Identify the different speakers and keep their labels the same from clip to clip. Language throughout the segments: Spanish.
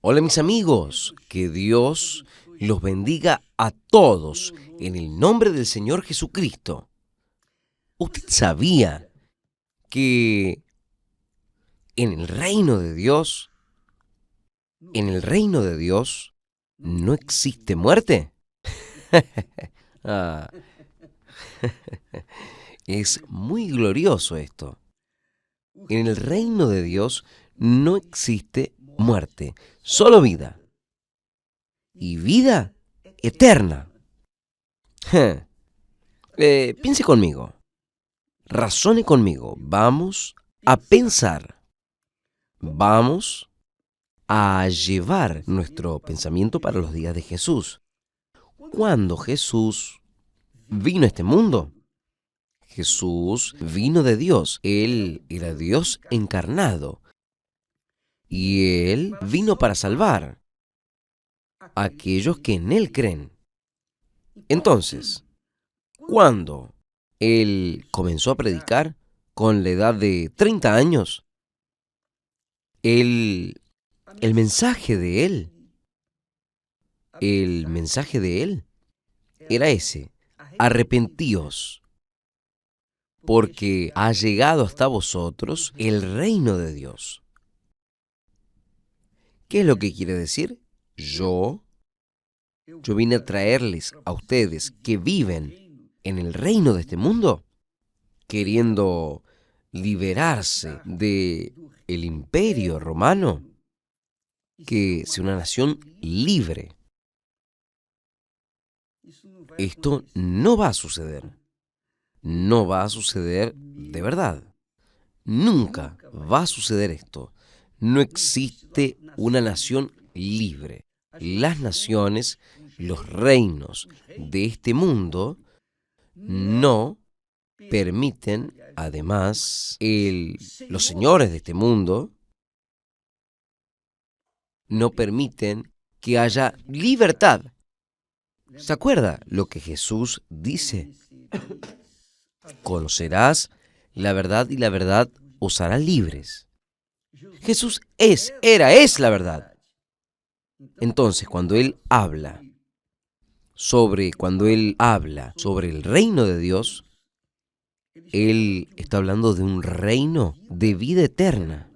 Speaker 1: Hola mis amigos, que Dios los bendiga a todos en el nombre del Señor Jesucristo. ¿Usted sabía que en el reino de Dios, no existe muerte? Ah, es muy glorioso esto. En el reino de Dios no existe muerte, solo vida y vida eterna. Piense conmigo. Razone conmigo, vamos a pensar, vamos a llevar nuestro pensamiento para los días de Jesús. Cuando Jesús vino a este mundo, Jesús vino de Dios, Él era Dios encarnado y Él vino para salvar a aquellos que en Él creen. Entonces, cuando Él comenzó a predicar con la edad de 30 años, Él El mensaje de él era ese: arrepentíos, porque ha llegado hasta vosotros el reino de Dios. ¿Qué es lo que quiere decir? Yo vine a traerles a ustedes que viven en el reino de este mundo, queriendo liberarse de el imperio romano, que sea una nación libre. Esto no va a suceder. No va a suceder de verdad. Nunca va a suceder esto. No existe una nación libre. Las naciones, los reinos de este mundo no permiten, además, los señores de este mundo no permiten que haya libertad. ¿Se acuerda lo que Jesús dice? Conocerás la verdad y la verdad os hará libres. Jesús es la verdad. Entonces, cuando Él habla sobre el reino de Dios, Él está hablando de un reino de vida eterna.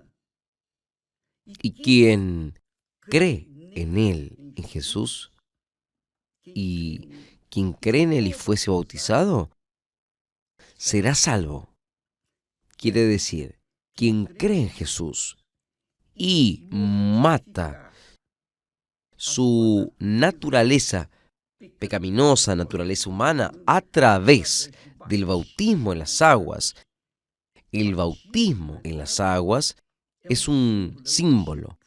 Speaker 1: Y quien cree en Él, en Jesús, y quien cree en Él y fuese bautizado, será salvo. Quiere decir, quien cree en Jesús y mata su naturaleza pecaminosa, naturaleza humana, a través del bautismo en las aguas. El bautismo en las aguas es un símbolo,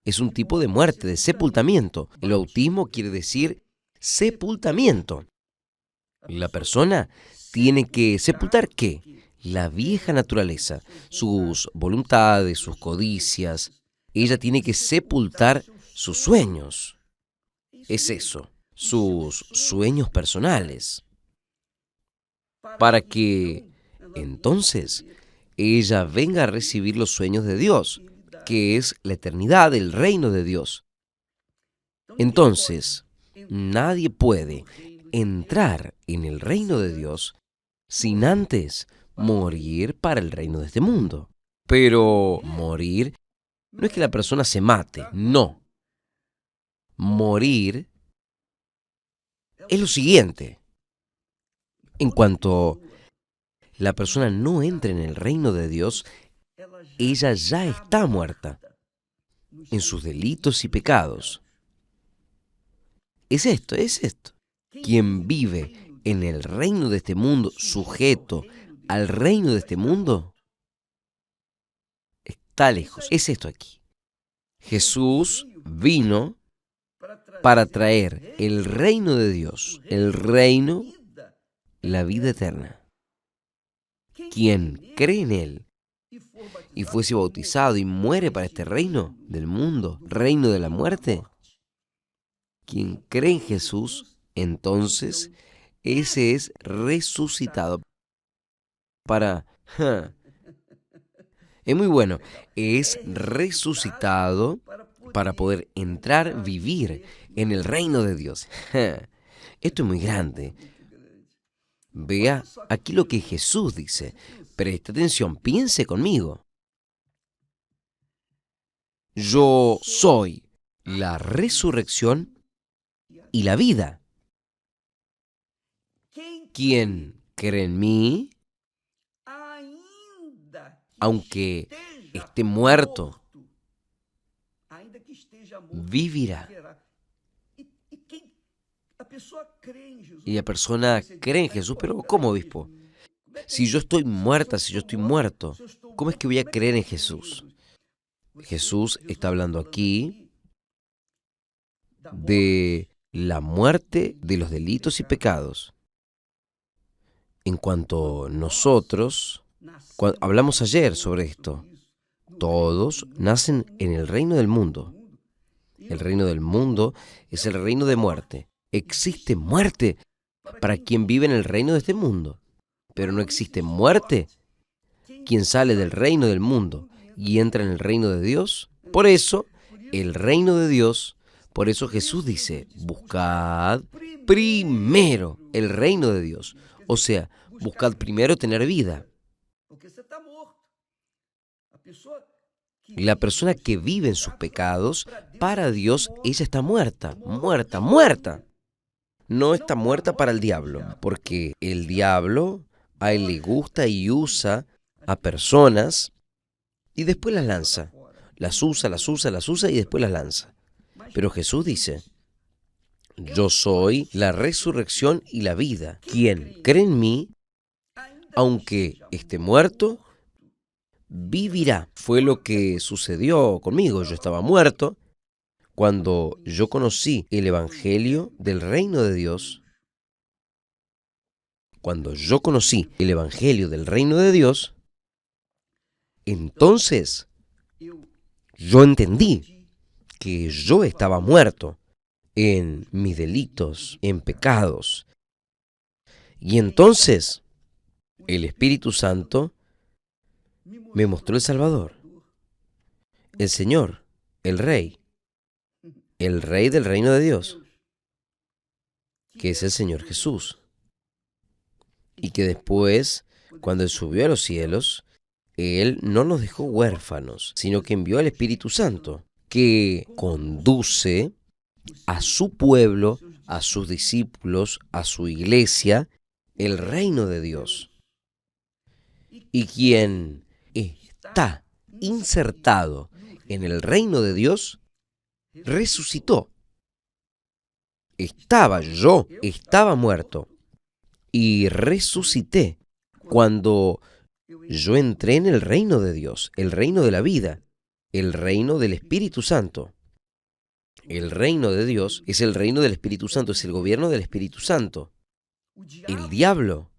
Speaker 1: es un tipo de muerte, de sepultamiento. El bautismo quiere decir sepultamiento. La persona tiene que sepultar ¿qué? La vieja naturaleza, sus voluntades, sus codicias. Ella tiene que sepultar sus sueños. Es eso, sus sueños personales. Para que entonces ella venga a recibir los sueños de Dios, que es la eternidad, el reino de Dios. Entonces, nadie puede entrar en el reino de Dios sin antes morir para el reino de este mundo. Pero morir no es que la persona se mate, no. Morir es lo siguiente. En cuanto la persona no entra en el reino de Dios, ella ya está muerta en sus delitos y pecados. Es esto. Quien vive en el reino de este mundo, sujeto al reino de este mundo, está lejos. Es esto aquí. Jesús vino para traer el reino de Dios, el reino, la vida eterna. Quien cree en Él y fuese bautizado y muere para este reino del mundo, reino de la muerte, quien cree en Jesús, entonces ese es resucitado para... Es muy bueno, es resucitado para poder entrar, vivir en el reino de Dios. Esto es muy grande. Vea aquí lo que Jesús dice. Preste atención, piense conmigo. Yo soy la resurrección y la vida. Quien cree en mí, aunque esté muerto, vivirá. Y la persona cree en Jesús, pero ¿cómo, obispo? Si yo estoy muerta, si yo estoy muerto, ¿cómo es que voy a creer en Jesús? Jesús está hablando aquí de la muerte de los delitos y pecados. En cuanto nosotros, hablamos ayer sobre esto, todos nacen en el reino del mundo. El reino del mundo es el reino de muerte. Existe muerte para quien vive en el reino de este mundo, pero no existe muerte quien sale del reino del mundo y entra en el reino de Dios. Por eso, el reino de Dios, por eso Jesús dice, buscad primero el reino de Dios. O sea, buscad primero tener vida. La persona que vive en sus pecados, para Dios, ella está muerta, muerta, muerta. No está muerta para el diablo, porque el diablo a él le gusta y usa a personas y después las lanza. Las usa y después las lanza. Pero Jesús dice, yo soy la resurrección y la vida. Quien cree en mí, aunque esté muerto, vivirá. Fue lo que sucedió conmigo. Yo estaba muerto. Cuando yo conocí el Evangelio del reino de Dios, entonces yo entendí que yo estaba muerto en mis delitos, en pecados. Y entonces el Espíritu Santo me mostró el Salvador, el Señor, el Rey del reino de Dios, que es el Señor Jesús. Y que después, cuando Él subió a los cielos, Él no nos dejó huérfanos, sino que envió al Espíritu Santo, que conduce a su pueblo, a sus discípulos, a su iglesia, el reino de Dios. Y quien está insertado en el reino de Dios, resucitó. Estaba muerto y resucité cuando yo entré en el reino de Dios, el reino de la vida, el reino del Espíritu Santo. El reino de Dios es el reino del Espíritu Santo, es el gobierno del Espíritu Santo. El diablo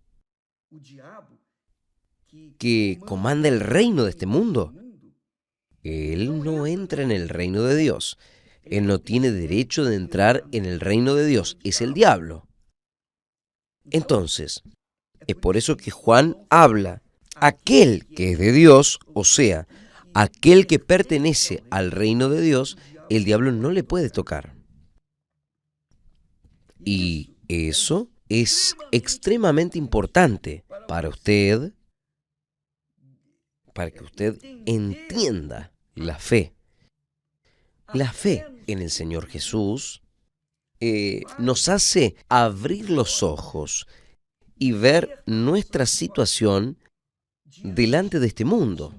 Speaker 1: que comanda el reino de este mundo, él no entra en el reino de Dios. Él no tiene derecho de entrar en el reino de Dios. Es el diablo. Entonces, es por eso que Juan habla, aquel que es de Dios, o sea, aquel que pertenece al reino de Dios, el diablo no le puede tocar. Y eso es extremadamente importante para usted, para que usted entienda la fe. La fe en el Señor Jesús nos hace abrir los ojos y ver nuestra situación delante de este mundo.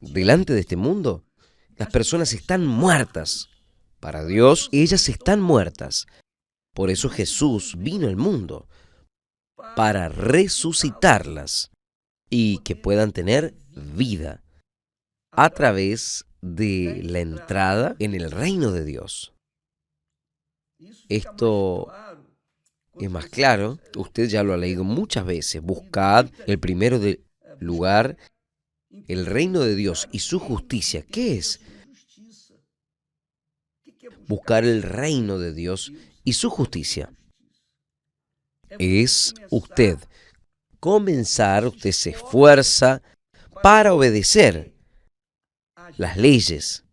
Speaker 1: Delante de este mundo, las personas están muertas. Para Dios, ellas están muertas. Por eso Jesús vino al mundo, para resucitarlas y que puedan tener vida a través de la entrada en el reino de Dios. Esto es más claro, usted ya lo ha leído muchas veces. Buscad el primero lugar, el reino de Dios y su justicia. ¿Qué es? Buscar el reino de Dios y su justicia. Es usted comenzar, usted se esfuerza para obedecer las leyes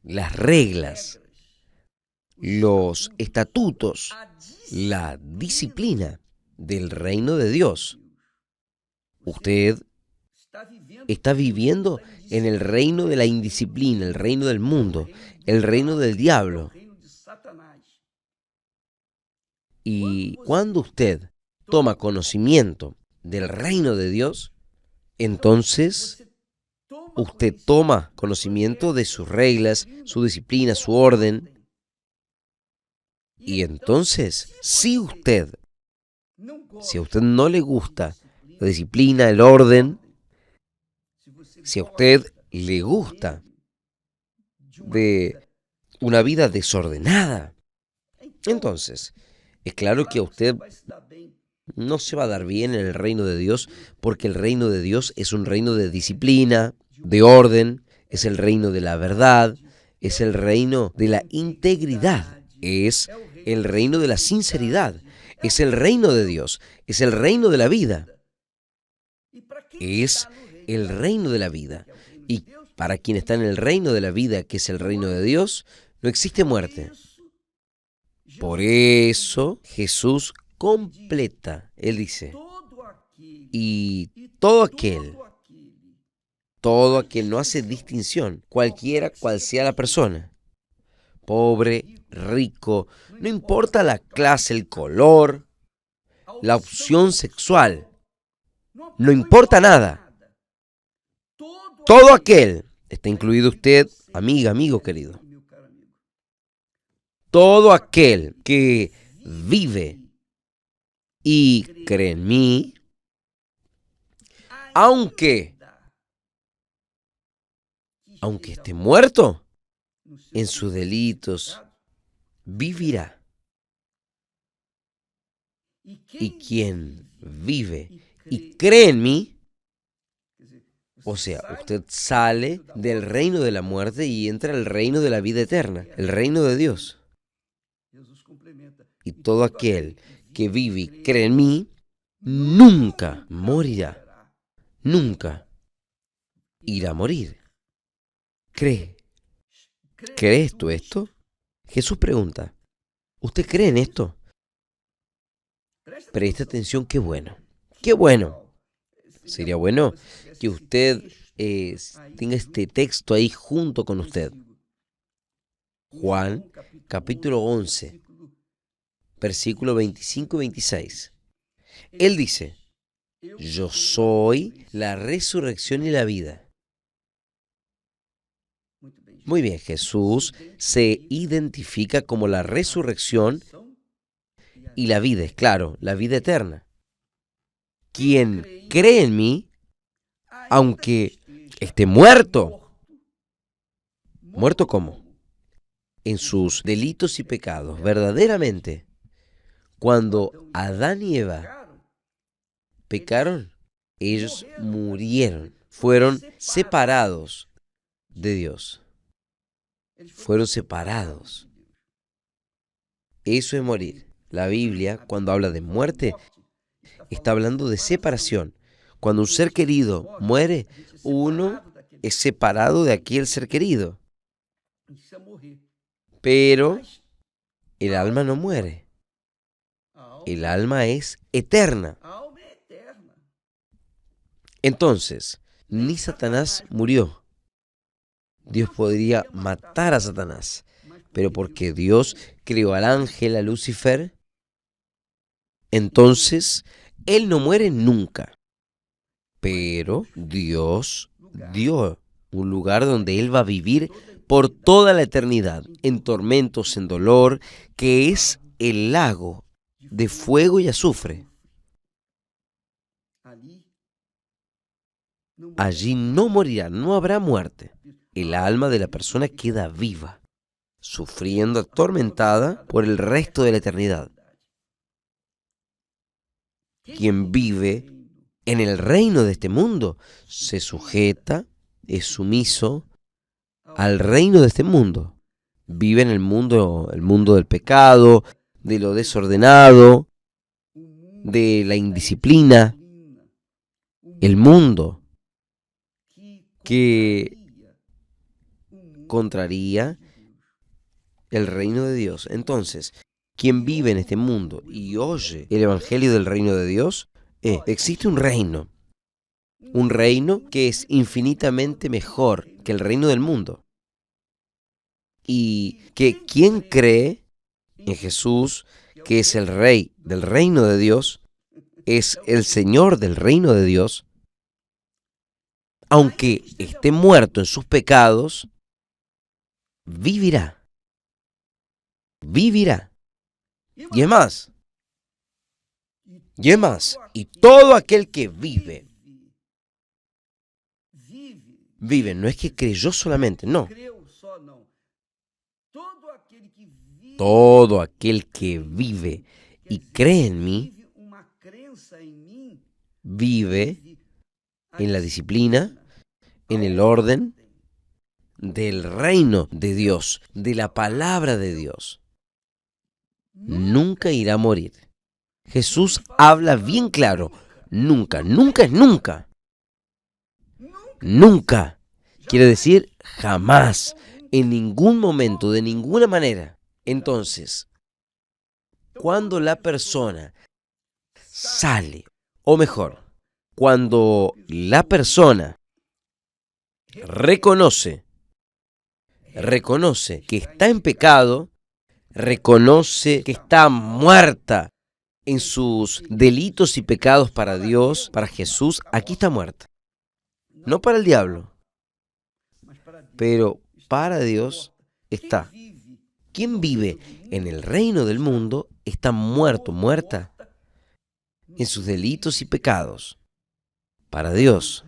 Speaker 1: las reglas, los estatutos, la disciplina del reino de Dios. Usted está viviendo en el reino de la indisciplina, el reino del mundo, el reino del diablo. Y cuando usted toma conocimiento del reino de Dios, entonces usted toma conocimiento de sus reglas, su disciplina, su orden. Y entonces, si a usted no le gusta la disciplina, el orden, si a usted le gusta de una vida desordenada, entonces es claro que a usted no se va a dar bien en el reino de Dios, porque el reino de Dios es un reino de disciplina, de orden, es el reino de la verdad, es el reino de la integridad, es el reino de la sinceridad, es el reino de Dios, es el reino de la vida, es el reino de la vida. Y para quien está en el reino de la vida, que es el reino de Dios, no existe muerte. Por eso Jesús completa, Él dice, y todo aquel no hace distinción, cualquiera cual sea la persona, pobre, rico, no importa la clase, el color, la opción sexual, no importa nada. Todo aquel, está incluido usted, amiga, amigo querido, todo aquel que vive y cree en mí, aunque esté muerto en sus delitos, vivirá. Y quien vive y cree en mí, o sea, usted sale del reino de la muerte y entra al reino de la vida eterna, el reino de Dios. Y todo aquel que vive y cree en mí, nunca morirá, nunca irá a morir. ¿Crees tú esto? Jesús pregunta, ¿usted cree en esto? Preste atención, qué bueno, qué bueno. Sería bueno que usted tenga este texto ahí junto con usted. Juan, capítulo 11, versículo 25 y 26. Él dice, yo soy la resurrección y la vida. Muy bien, Jesús se identifica como la resurrección y la vida, es claro, la vida eterna. Quien cree en mí, aunque esté muerto, ¿muerto cómo? En sus delitos y pecados, verdaderamente. Cuando Adán y Eva pecaron, ellos murieron, fueron separados de Dios. Fueron separados. Eso es morir. La Biblia, cuando habla de muerte, está hablando de separación. Cuando un ser querido muere, uno es separado de aquel ser querido. Pero el alma no muere. El alma es eterna. Entonces, ni Satanás murió. Dios podría matar a Satanás, pero porque Dios creó al ángel, a Lucifer, entonces él no muere nunca. Pero Dios dio un lugar donde él va a vivir por toda la eternidad, en tormentos, en dolor, que es el lago de fuego y azufre. Allí no morirá, no habrá muerte. El alma de la persona queda viva, sufriendo atormentada por el resto de la eternidad. Quien vive en el reino de este mundo se sujeta, es sumiso al reino de este mundo. Vive en el mundo del pecado, de lo desordenado, de la indisciplina. El mundo que encontraría el reino de Dios. Entonces, quien vive en este mundo y oye el evangelio del reino de Dios, existe un reino que es infinitamente mejor que el reino del mundo. Y que quien cree en Jesús, que es el Rey del reino de Dios, es el Señor del reino de Dios, aunque esté muerto en sus pecados, vivirá. Vivirá. Y es más, y todo aquel que vive, no es que creyó solamente, no. Todo aquel que vive y cree en mí, vive en la disciplina, en el orden del reino de Dios, de la palabra de Dios. Nunca irá a morir. Jesús habla bien claro, nunca, nunca es nunca. Nunca. Quiere decir jamás, en ningún momento, de ninguna manera. Entonces, cuando la persona sale, o mejor, cuando la persona reconoce que está en pecado, reconoce que está muerta en sus delitos y pecados para Dios, para Jesús, aquí está muerta. No para el diablo, pero para Dios está. Quien vive en el reino del mundo está muerto, muerta en sus delitos y pecados para Dios.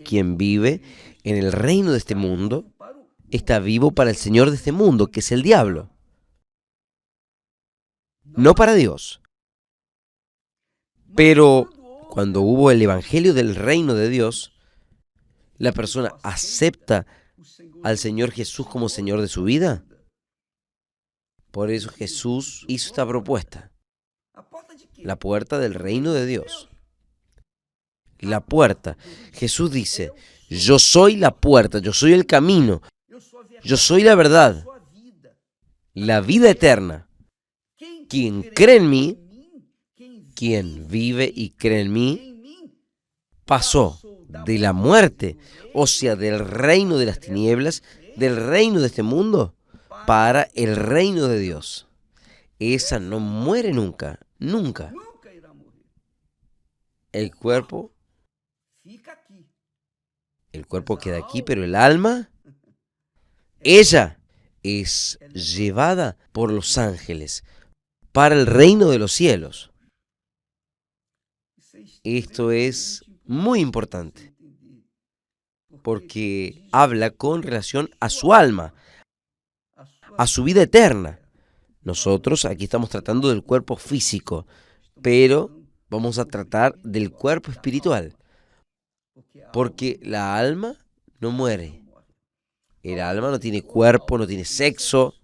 Speaker 1: Quien vive en el reino de este mundo está vivo para el Señor de este mundo, que es el diablo. No para Dios. Pero cuando hubo el evangelio del reino de Dios, la persona acepta al Señor Jesús como Señor de su vida. Por eso Jesús hizo esta propuesta. La puerta del reino de Dios. La puerta. Jesús dice, yo soy la puerta, yo soy el camino, yo soy la verdad, la vida eterna. Quien cree en mí, quien vive y cree en mí, pasó de la muerte, o sea, del reino de las tinieblas, del reino de este mundo, para el reino de Dios. Esa no muere nunca, nunca. El cuerpo queda aquí, pero el alma, ella es llevada por los ángeles para el reino de los cielos. Esto es muy importante, porque habla con relación a su alma, a su vida eterna. Nosotros aquí estamos tratando del cuerpo físico, pero vamos a tratar del cuerpo espiritual, porque la alma no muere. El alma no tiene cuerpo, no tiene sexo.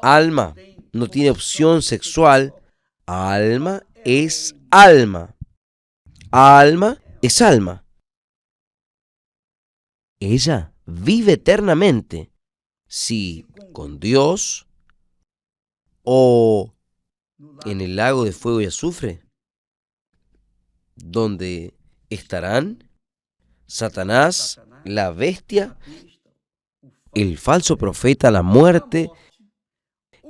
Speaker 1: Alma no tiene opción sexual. Alma es alma. Alma es alma. Ella vive eternamente, sí, con Dios o en el lago de fuego y azufre, donde estarán Satanás, la bestia, el falso profeta, la muerte,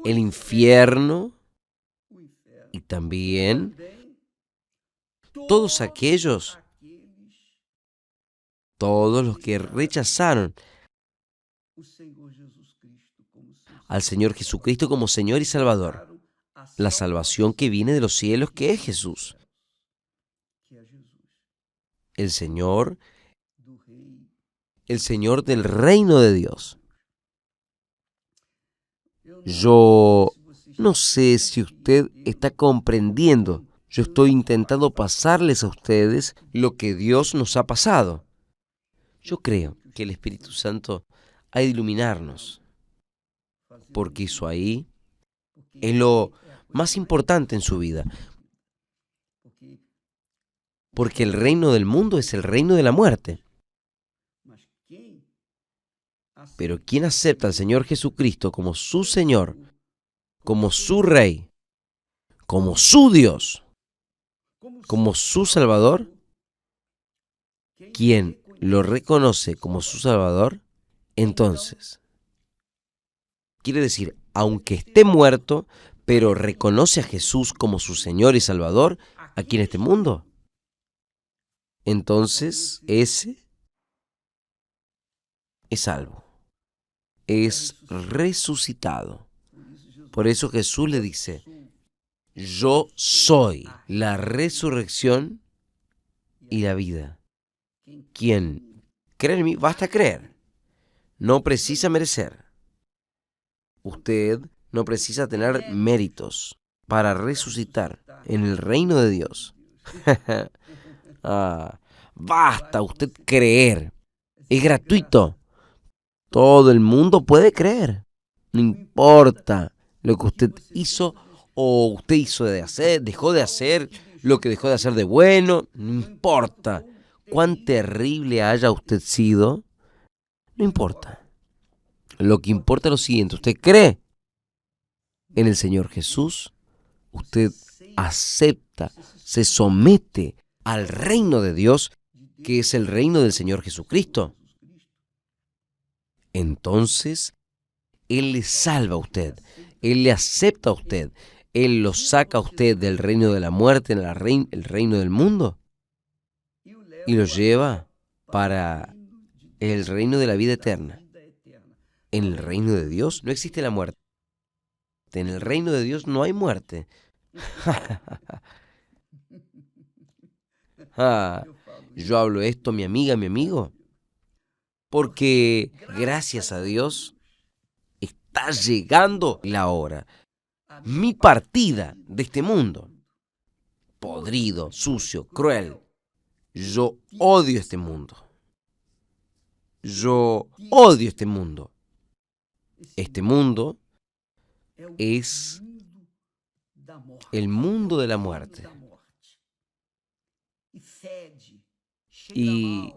Speaker 1: el infierno y también todos los que rechazaron al Señor Jesucristo como Señor y Salvador, la salvación que viene de los cielos, que es Jesús, el Señor del reino de Dios. Yo no sé si usted está comprendiendo. Yo estoy intentando pasarles a ustedes lo que Dios nos ha pasado. Yo creo que el Espíritu Santo ha de iluminarnos, porque eso ahí es lo más importante en su vida. Porque el reino del mundo es el reino de la muerte. Pero quien acepta al Señor Jesucristo como su Señor, como su Rey, como su Dios, como su Salvador, quien lo reconoce como su Salvador, entonces, quiere decir, aunque esté muerto, pero reconoce a Jesús como su Señor y Salvador aquí en este mundo, entonces ese es salvo, es resucitado. Por eso Jesús le dice, yo soy la resurrección y la vida. Quien cree en mí, basta creer. No precisa merecer. Usted no precisa tener méritos para resucitar en el reino de Dios. Basta usted creer. Es gratuito. Todo el mundo puede creer. No importa lo que usted hizo o usted hizo de hacer, dejó de hacer, lo que dejó de hacer de bueno. No importa cuán terrible haya usted sido. No importa. Lo que importa es lo siguiente. Usted cree en el Señor Jesús. Usted acepta, se somete al reino de Dios, que es el reino del Señor Jesucristo. Entonces, Él le salva a usted, Él le acepta a usted, Él lo saca a usted del reino de la muerte en el reino del mundo y lo lleva para el reino de la vida eterna. En el reino de Dios no existe la muerte. En el reino de Dios no hay muerte. Yo hablo esto, mi amiga, mi amigo, porque gracias a Dios está llegando la hora. Mi partida de este mundo, podrido, sucio, cruel. Yo odio este mundo. Yo odio este mundo. Este mundo es el mundo de la muerte. Y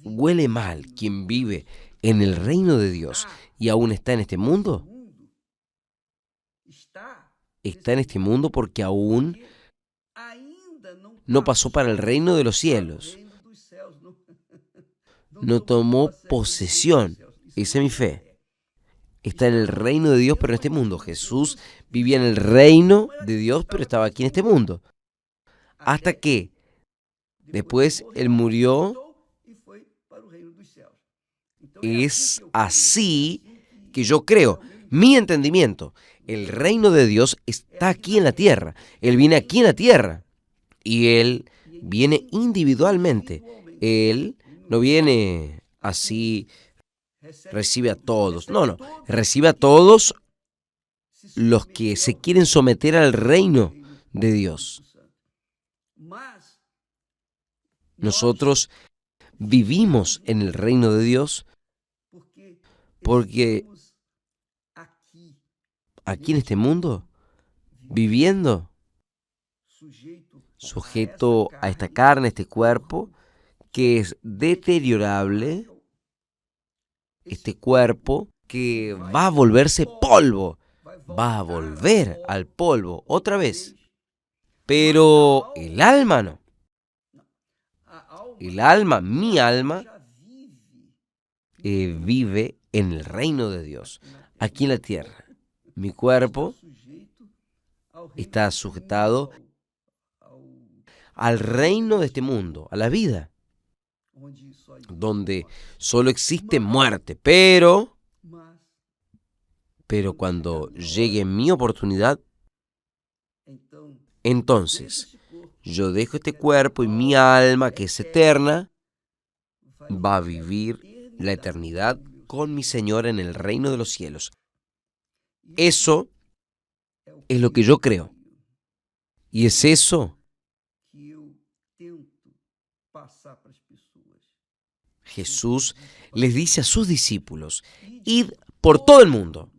Speaker 1: huele mal quien vive en el reino de Dios y aún está en este mundo. Está en este mundo porque aún no pasó para el reino de los cielos. No tomó posesión. Esa es mi fe. Está en el reino de Dios, pero en este mundo. Jesús vivía en el reino de Dios, pero estaba aquí en este mundo. Hasta que después Él murió. Es así que yo creo, mi entendimiento, el reino de Dios está aquí en la tierra. Él viene aquí en la tierra y Él viene individualmente. Él no viene así, recibe a todos. No, recibe a todos los que se quieren someter al reino de Dios. Nosotros vivimos en el reino de Dios porque aquí en este mundo, viviendo, sujeto a esta carne, este cuerpo, que es deteriorable, este cuerpo que va a volverse polvo, va a volver al polvo otra vez. Pero el alma no. El alma, mi alma, vive en el reino de Dios, aquí en la tierra. Mi cuerpo está sujetado al reino de este mundo, a la vida, donde solo existe muerte. Pero cuando llegue mi oportunidad, entonces yo dejo este cuerpo y mi alma, que es eterna, va a vivir la eternidad con mi Señor en el reino de los cielos. Eso es lo que yo creo. Y es eso Jesús les dice a sus discípulos: id por todo el mundo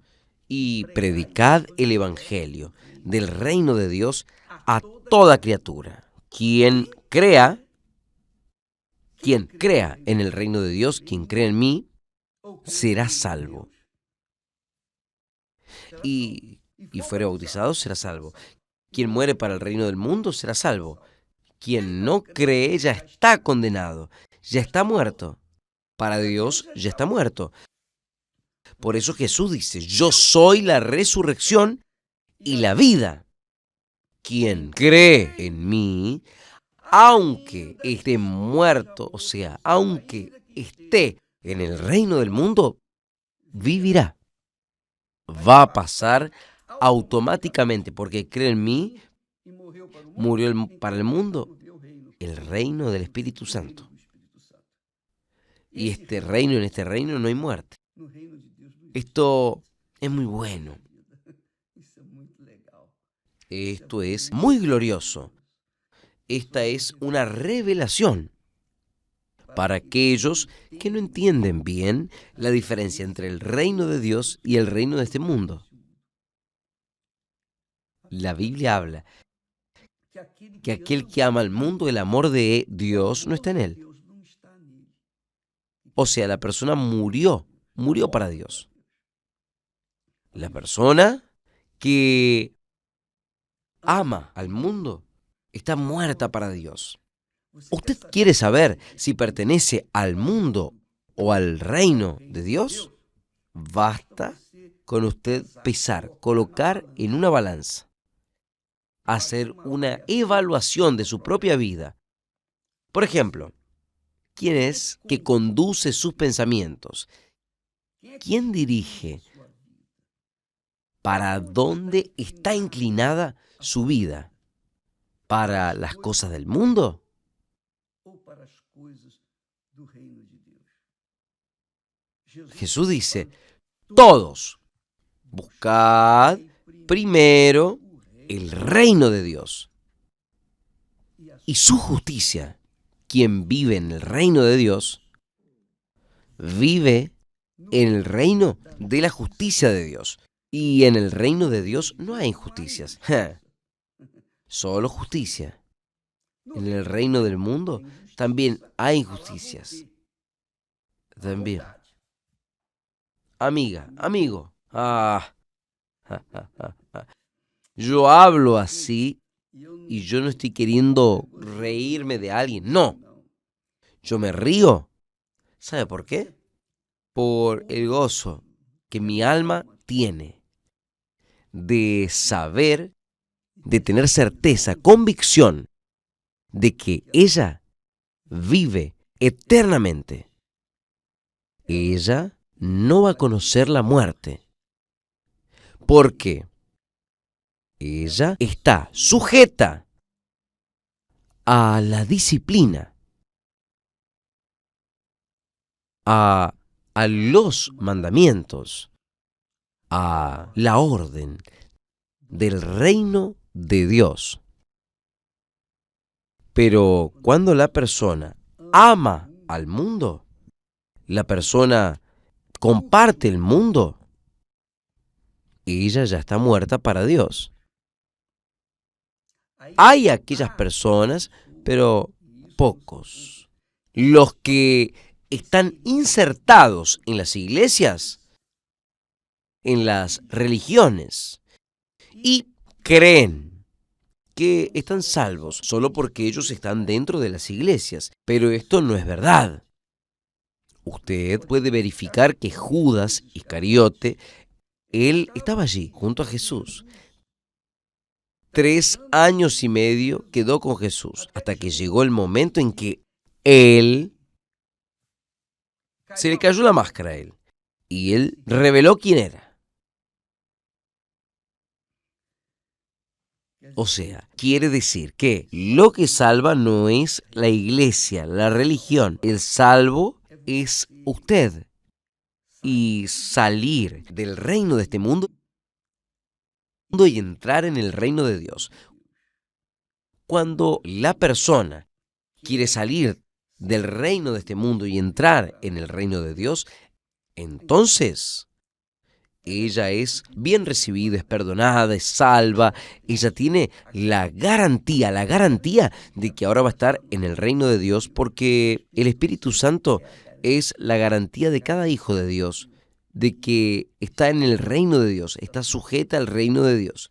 Speaker 1: y predicad el evangelio del reino de Dios a toda criatura. Quien crea en el reino de Dios, quien cree en mí, será salvo. Y fuere bautizado, será salvo. Quien muere para el reino del mundo, será salvo. Quien no cree, ya está condenado, ya está muerto. Para Dios, ya está muerto. Por eso Jesús dice, yo soy la resurrección y la vida. Quien cree en mí, aunque esté muerto, o sea, aunque esté en el reino del mundo, vivirá. Va a pasar automáticamente, porque cree en mí, murió para el mundo, el reino del Espíritu Santo. Y en este reino no hay muerte. Esto es muy bueno. Esto es muy glorioso. Esta es una revelación para aquellos que no entienden bien la diferencia entre el reino de Dios y el reino de este mundo. La Biblia habla que aquel que ama al mundo, el amor de Dios no está en él. O sea, la persona murió para Dios. La persona que ama al mundo está muerta para Dios. ¿Usted quiere saber si pertenece al mundo o al reino de Dios? Basta con usted pesar, colocar en una balanza, hacer una evaluación de su propia vida. Por ejemplo, ¿quién es que conduce sus pensamientos? ¿Quién dirige? ¿Para dónde está inclinada su vida? ¿Para las cosas del mundo? Jesús dice, todos, buscad primero el reino de Dios y su justicia. Quien vive en el reino de Dios, vive en el reino de la justicia de Dios. Y en el reino de Dios no hay injusticias, solo justicia. En el reino del mundo también hay injusticias. También. Amiga, amigo, yo hablo así y yo no estoy queriendo reírme de alguien, no. Yo me río. ¿Sabe por qué? Por el gozo que mi alma tiene de saber, de tener certeza, convicción de que ella vive eternamente. Ella no va a conocer la muerte, porque ella está sujeta a la disciplina, a los mandamientos, a la orden del reino de Dios. Pero cuando la persona ama al mundo, la persona comparte el mundo, ella ya está muerta para Dios. Hay aquellas personas, pero pocos, los que están insertados en las iglesias, en las religiones, y creen que están salvos solo porque ellos están dentro de las iglesias. Pero esto no es verdad. Usted puede verificar que Judas Iscariote, él estaba allí junto a Jesús. 3 años y medio quedó con Jesús hasta que llegó el momento en que él se le cayó la máscara a él y él reveló quién era. O sea, quiere decir que lo que salva no es la iglesia, la religión. El salvo es usted. Y salir del reino de este mundo y entrar en el reino de Dios. Cuando la persona quiere salir del reino de este mundo y entrar en el reino de Dios, entonces ella es bien recibida, es perdonada, es salva. Ella tiene la garantía de que ahora va a estar en el reino de Dios, porque el Espíritu Santo es la garantía de cada hijo de Dios de que está en el reino de Dios, está sujeta al reino de Dios.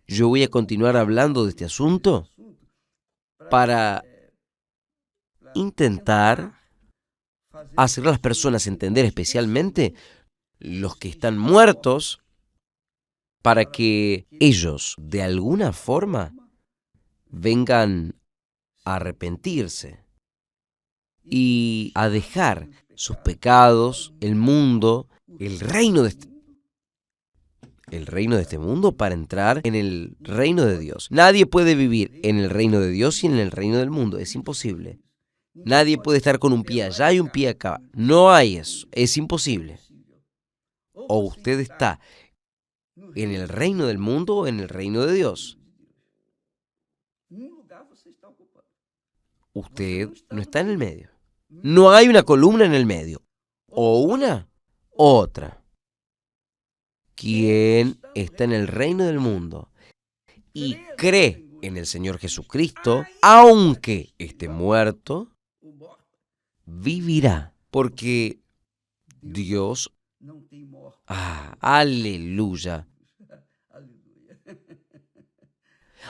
Speaker 1: Yo voy a continuar hablando de este asunto para intentar hacer a las personas entender, especialmente los que están muertos, para que ellos, de alguna forma, vengan a arrepentirse y a dejar sus pecados, el mundo, el reino de este mundo para entrar en el reino de Dios. Nadie puede vivir en el reino de Dios y en el reino del mundo. Es imposible. Nadie puede estar con un pie allá y un pie acá. No hay eso. Es imposible. O usted está en el reino del mundo o en el reino de Dios. Usted no está en el medio. No hay una columna en el medio. O una o otra. Quien está en el reino del mundo y cree en el Señor Jesucristo, aunque esté muerto, vivirá. Porque Dios, aleluya.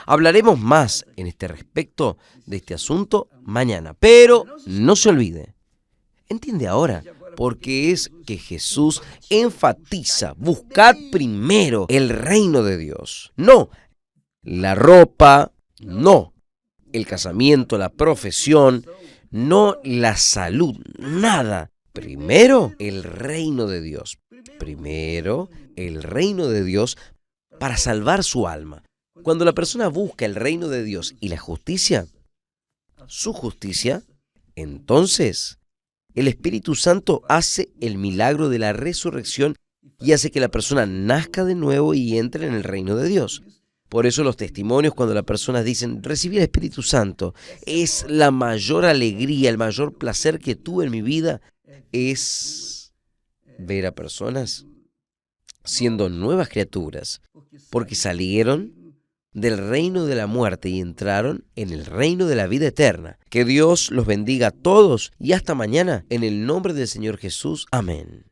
Speaker 1: Hablaremos más en este respecto de este asunto mañana, pero no se olvide, entiende ahora, porque es que Jesús enfatiza, buscad primero el reino de Dios, no la ropa, no el casamiento, la profesión, no la salud, nada. Primero el reino de Dios, primero el reino de Dios para salvar su alma. Cuando la persona busca el reino de Dios y la justicia, su justicia, entonces el Espíritu Santo hace el milagro de la resurrección y hace que la persona nazca de nuevo y entre en el reino de Dios. Por eso los testimonios, cuando las personas dicen, recibí el Espíritu Santo, es la mayor alegría, el mayor placer que tuve en mi vida, es ver a personas siendo nuevas criaturas, porque salieron del reino de la muerte y entraron en el reino de la vida eterna. Que Dios los bendiga a todos y hasta mañana, en el nombre del Señor Jesús. Amén.